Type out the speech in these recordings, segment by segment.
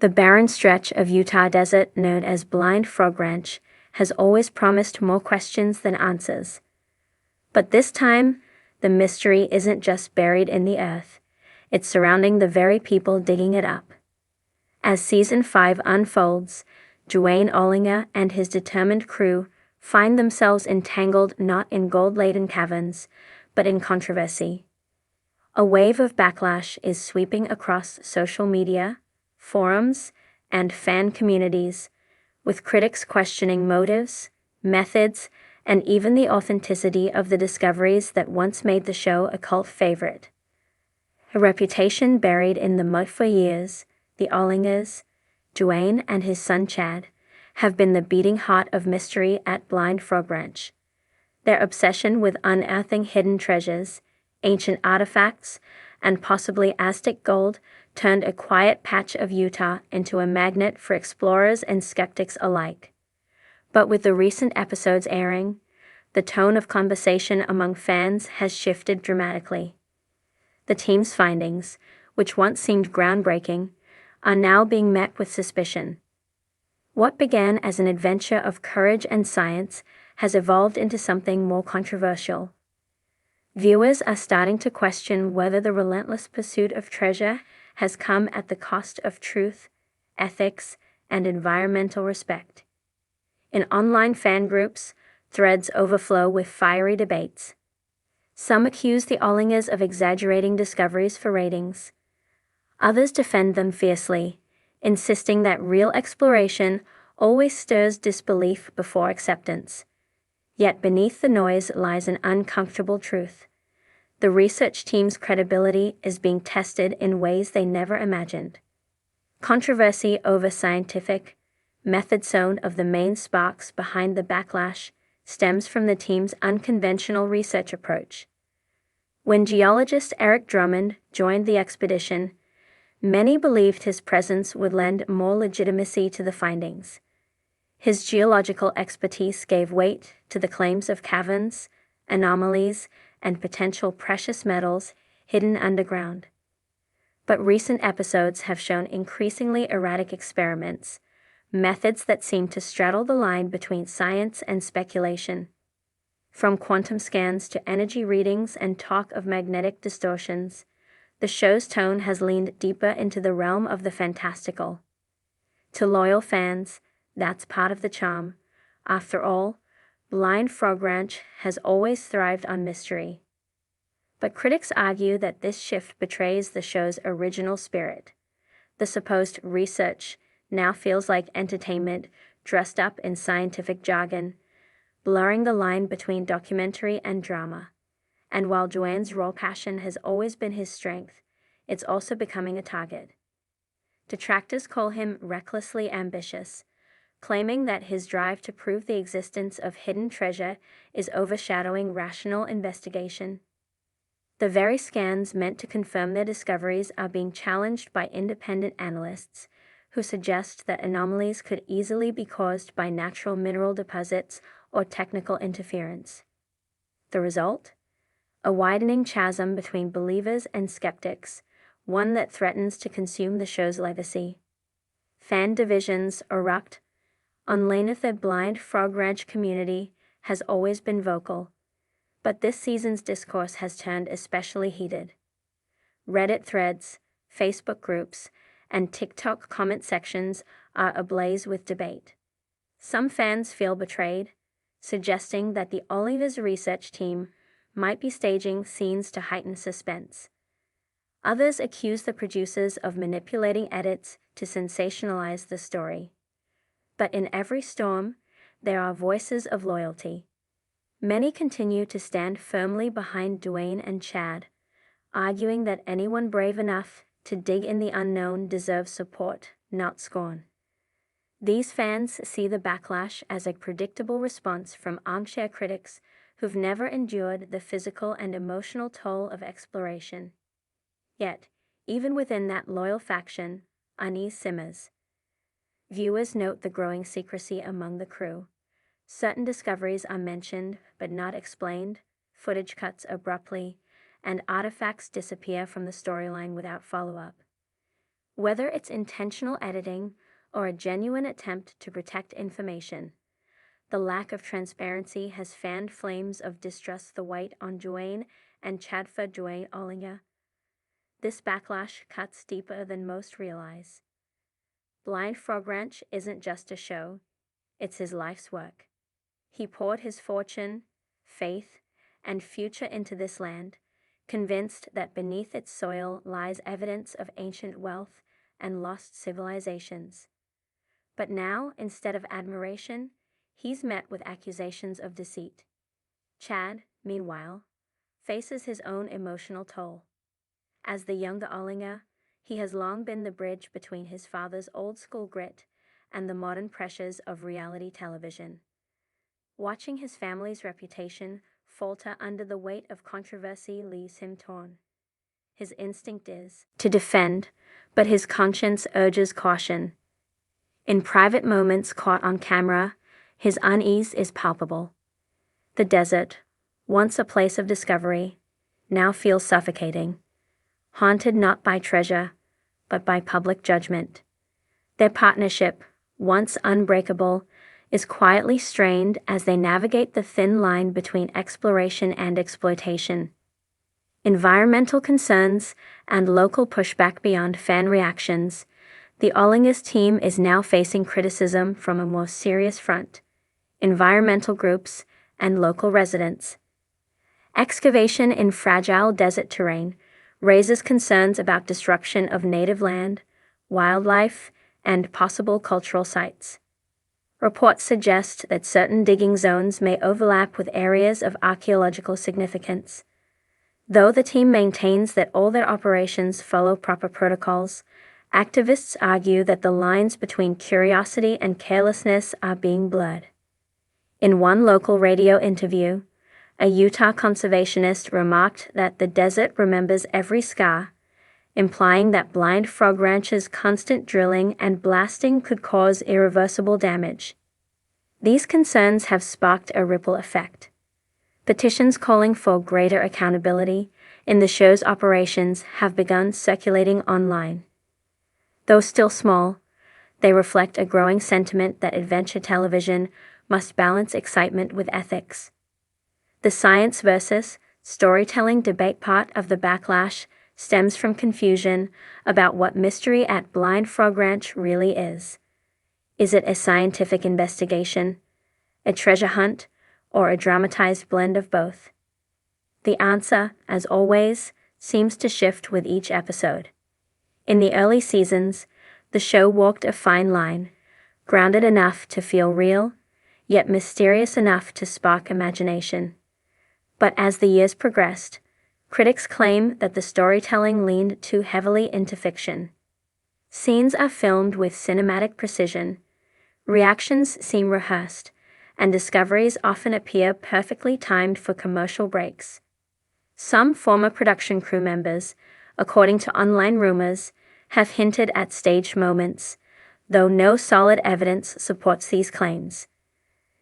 The barren stretch of Utah desert known as Blind Frog Ranch has always promised more questions than answers. But this time, the mystery isn't just buried in the earth, it's surrounding the very people digging it up. As Season 5 unfolds, Dwayne Ollinger and his determined crew find themselves entangled not in gold-laden caverns, but in controversy. A wave of backlash is sweeping across social media, forums, and fan communities, with critics questioning motives, methods, and even the authenticity of the discoveries that once made the show a cult favorite. A reputation buried in the mud for years, the Ollingers, Dwayne and his son Chad, have been the beating heart of mystery at Blind Frog Ranch. Their obsession with unearthing hidden treasures, ancient artifacts, and possibly Aztec gold turned a quiet patch of Utah into a magnet for explorers and skeptics alike. But with the recent episodes airing, the tone of conversation among fans has shifted dramatically. The team's findings, which once seemed groundbreaking, are now being met with suspicion. What began as an adventure of courage and science has evolved into something more controversial. Viewers are starting to question whether the relentless pursuit of treasure has come at the cost of truth, ethics, and environmental respect. In online fan groups, threads overflow with fiery debates. Some accuse the Ollingers of exaggerating discoveries for ratings. Others defend them fiercely, insisting that real exploration always stirs disbelief before acceptance. Yet beneath the noise lies an uncomfortable truth. The research team's credibility is being tested in ways they never imagined. Controversy over scientific method zone of the main sparks behind the backlash stems from the team's unconventional research approach. When geologist Eric Drummond joined the expedition, many believed his presence would lend more legitimacy to the findings. His geological expertise gave weight to the claims of caverns, anomalies, and potential precious metals hidden underground. But recent episodes have shown increasingly erratic experiments, methods that seem to straddle the line between science and speculation. From quantum scans to energy readings and talk of magnetic distortions, the show's tone has leaned deeper into the realm of the fantastical. To loyal fans, that's part of the charm. After all, Blind Frog Ranch has always thrived on mystery. But critics argue that this shift betrays the show's original spirit. The supposed research now feels like entertainment dressed up in scientific jargon, blurring the line between documentary and drama. And while Dwayne's raw passion has always been his strength, it's also becoming a target. Detractors call him recklessly ambitious, claiming that his drive to prove the existence of hidden treasure is overshadowing rational investigation. The very scans meant to confirm their discoveries are being challenged by independent analysts, who suggest that anomalies could easily be caused by natural mineral deposits or technical interference. The result? A widening chasm between believers and skeptics, one that threatens to consume the show's legacy. Fan divisions erupt. Online, the Blind Frog Ranch community has always been vocal, but this season's discourse has turned especially heated. Reddit threads, Facebook groups, and TikTok comment sections are ablaze with debate. Some fans feel betrayed, suggesting that the Ollingers research team might be staging scenes to heighten suspense. Others accuse the producers of manipulating edits to sensationalize the story. But in every storm, there are voices of loyalty. Many continue to stand firmly behind Dwayne and Chad, arguing that anyone brave enough to dig in the unknown deserves support, not scorn. These fans see the backlash as a predictable response from armchair critics who've never endured the physical and emotional toll of exploration. Yet, even within that loyal faction, unease simmers. Viewers note the growing secrecy among the crew. Certain discoveries are mentioned but not explained, footage cuts abruptly, and artifacts disappear from the storyline without follow-up. Whether it's intentional editing or a genuine attempt to protect information, the lack of transparency has fanned flames of distrust the White on Duane and Chadford Duane Ollinger. This backlash cuts deeper than most realize. Blind Frog Ranch isn't just a show, it's his life's work. He poured his fortune, faith, and future into this land, convinced that beneath its soil lies evidence of ancient wealth and lost civilizations. But now, instead of admiration, he's met with accusations of deceit. Chad, meanwhile, faces his own emotional toll. As the younger Ollinger, he has long been the bridge between his father's old-school grit and the modern pressures of reality television. Watching his family's reputation falter under the weight of controversy leaves him torn. His instinct is to defend, but his conscience urges caution. In private moments caught on camera, his unease is palpable. The desert, once a place of discovery, now feels suffocating, haunted not by treasure, but by public judgment. Their partnership, once unbreakable, is quietly strained as they navigate the thin line between exploration and exploitation. Environmental concerns and local pushback beyond fan reactions, the Ollingers team is now facing criticism from a more serious front: environmental groups and local residents. Excavation in fragile desert terrain raises concerns about disruption of native land, wildlife, and possible cultural sites. Reports suggest that certain digging zones may overlap with areas of archaeological significance. Though the team maintains that all their operations follow proper protocols, activists argue that the lines between curiosity and carelessness are being blurred. In one local radio interview, a Utah conservationist remarked that the desert remembers every scar, implying that Blind Frog Ranch's constant drilling and blasting could cause irreversible damage. These concerns have sparked a ripple effect. Petitions calling for greater accountability in the show's operations have begun circulating online. Though still small, they reflect a growing sentiment that adventure television must balance excitement with ethics. The science versus storytelling debate part of the backlash stems from confusion about what Mystery at Blind Frog Ranch really is. Is it a scientific investigation, a treasure hunt, or a dramatized blend of both? The answer, as always, seems to shift with each episode. In the early seasons, the show walked a fine line, grounded enough to feel real, yet mysterious enough to spark imagination. But as the years progressed, critics claim that the storytelling leaned too heavily into fiction. Scenes are filmed with cinematic precision, reactions seem rehearsed, and discoveries often appear perfectly timed for commercial breaks. Some former production crew members, according to online rumors, have hinted at staged moments, though no solid evidence supports these claims.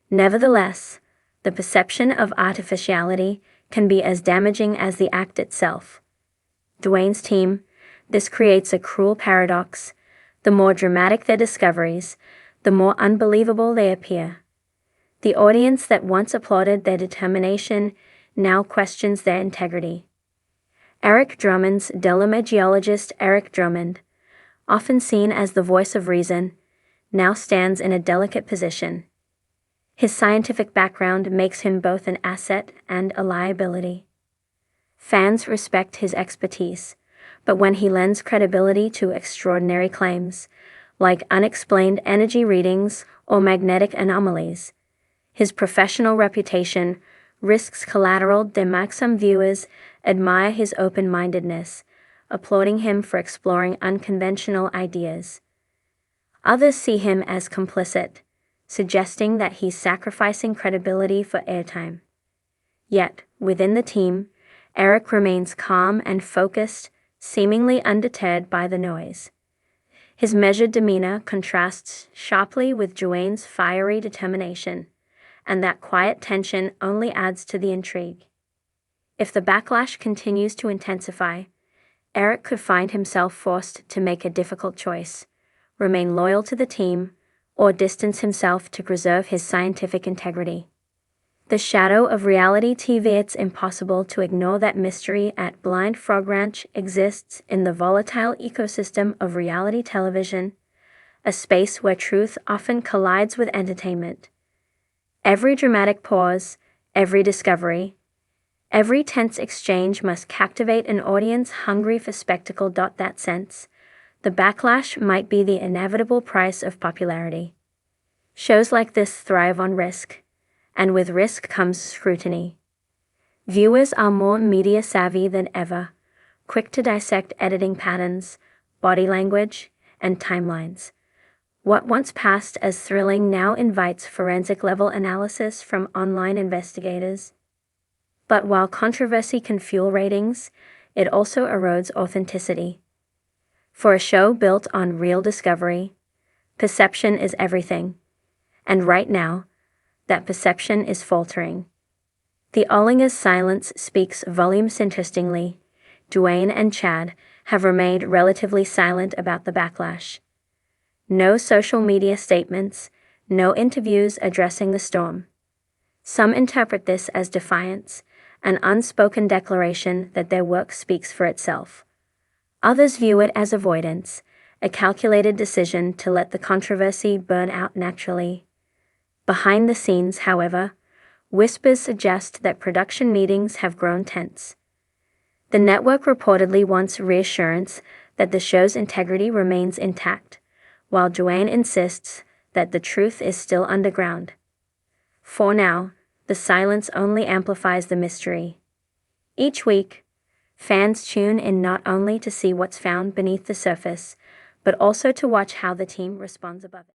Nevertheless, the perception of artificiality can be as damaging as the act itself. Duane's team, this creates a cruel paradox. The more dramatic their discoveries, the more unbelievable they appear. The audience that once applauded their determination now questions their integrity. Eric Drummond's Delaware geologist Eric Drummond, often seen as the voice of reason, now stands in a delicate position. His scientific background makes him both an asset and a liability. Fans respect his expertise, but when he lends credibility to extraordinary claims, like unexplained energy readings or magnetic anomalies, his professional reputation risks collateral damage. Some viewers admire his open-mindedness, applauding him for exploring unconventional ideas. Others see him as complicit, suggesting that he's sacrificing credibility for airtime. Yet, within the team, Eric remains calm and focused, seemingly undeterred by the noise. His measured demeanor contrasts sharply with Duane's fiery determination, and that quiet tension only adds to the intrigue. If the backlash continues to intensify, Eric could find himself forced to make a difficult choice: remain loyal to the team, or distance himself to preserve his scientific integrity. The shadow of reality TV. It's impossible to ignore that mystery at Blind Frog Ranch exists in the volatile ecosystem of reality television, a space where truth often collides with entertainment. Every dramatic pause, every discovery, every tense exchange must captivate an audience hungry for spectacle. That sense, the backlash might be the inevitable price of popularity. Shows like this thrive on risk, and with risk comes scrutiny. Viewers are more media savvy than ever, quick to dissect editing patterns, body language, and timelines. What once passed as thrilling now invites forensic-level analysis from online investigators. But while controversy can fuel ratings, it also erodes authenticity. For a show built on real discovery, perception is everything. And right now, that perception is faltering. The Ollingers' silence speaks volumes. Interestingly, Dwayne and Chad have remained relatively silent about the backlash. No social media statements, no interviews addressing the storm. Some interpret this as defiance, an unspoken declaration that their work speaks for itself. Others view it as avoidance, a calculated decision to let the controversy burn out naturally. Behind the scenes, however, whispers suggest that production meetings have grown tense. The network reportedly wants reassurance that the show's integrity remains intact, while Dwayne insists that the truth is still underground. For now, the silence only amplifies the mystery. Each week, fans tune in not only to see what's found beneath the surface, but also to watch how the team responds above it.